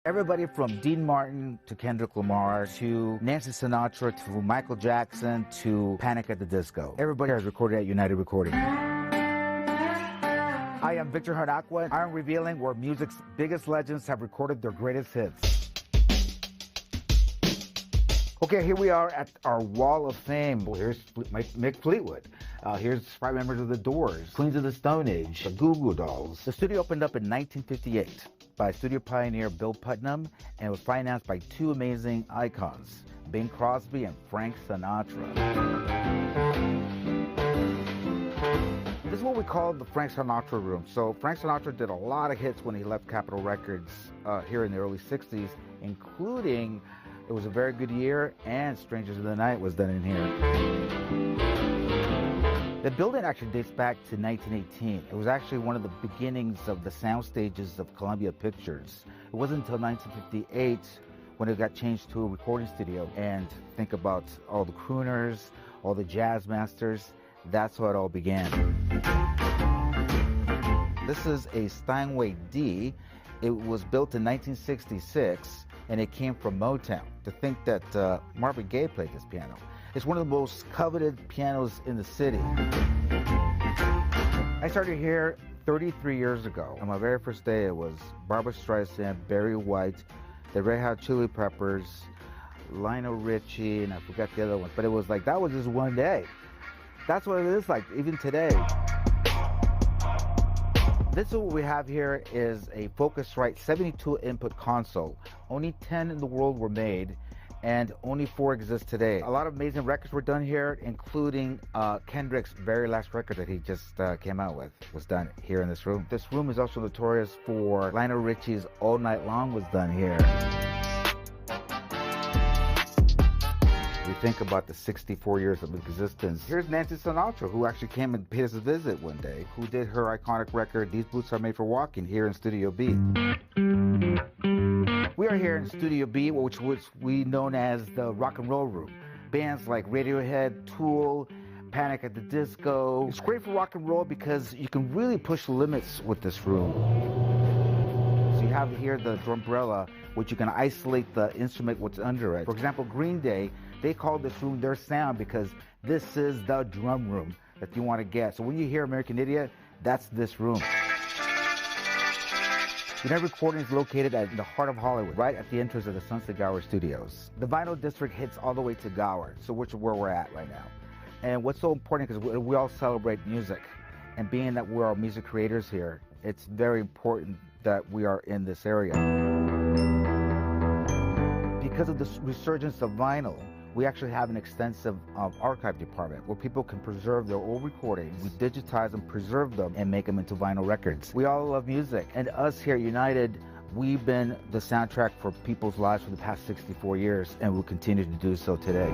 Everybody from Dean Martin to Kendrick Lamar to Nancy Sinatra to Michael Jackson to Panic at the Disco. Everybody has recorded at United Recording. I am Vic Janacua. I'm revealing where music's biggest legends have recorded their greatest hits. Okay, here we are at our Wall of Fame. Well, here's Mick Fleetwood. Here's 5 members of the Doors, Queens of the Stone Age, the Goo Goo Dolls. The studio opened up in 1958 by studio pioneer Bill Putnam and was financed by 2 amazing icons, Bing Crosby and Frank Sinatra. This is what we call the Frank Sinatra room. So Frank Sinatra did a lot of hits when he left Capitol Records here in the early 60s, including It Was a Very Good Year and Strangers of the Night was done in here. The building actually dates back to 1918. It was actually one of the beginnings of the sound stages of Columbia Pictures. It wasn't until 1958 when it got changed to a recording studio. And think about all the crooners, all the jazz masters. That's how it all began. This is a Steinway D. It was built in 1966, and it came from Motown. To think that Marvin Gaye played this piano. It's one of the most coveted pianos in the city. I started here 33 years ago. On my very first day, it was Barbra Streisand, Barry White, the Red Hot Chili Peppers, Lionel Richie, and I forgot the other one. But it was like, that was just one day. That's what it is like, even today. This is what we have here is a Focusrite 72 input console. Only 10 in the world were made, and only 4 exist today. A lot of amazing records were done here, including Kendrick's very last record that he just came out with was done here in this room. This room is also notorious for Lionel Richie's All Night Long was done here. We think about the 64 years of existence. Here's Nancy Sinatra, who actually came and paid us a visit one day, who did her iconic record, These Boots Are Made for Walking, here in Studio B. We are here in Studio B, which we known as the rock and roll room. Bands like Radiohead, Tool, Panic at the Disco. It's great for rock and roll because you can really push limits with this room. So you have here the drumbrella, which you can isolate the instrument what's under it. For example, Green Day, they call this room their sound because this is the drum room that you want to get. So when you hear American Idiot, that's this room. United Recording is located in the heart of Hollywood, right at the entrance of the Sunset Gower Studios. The vinyl district hits all the way to Gower, so which is where we're at right now. And what's so important is we all celebrate music. And being that we're all music creators here, it's very important that we are in this area. Because of the resurgence of vinyl, we actually have an extensive archive department where people can preserve their old recordings. We digitize them, preserve them, and make them into vinyl records. We all love music, and us here at United, we've been the soundtrack for people's lives for the past 64 years, and we'll continue to do so today.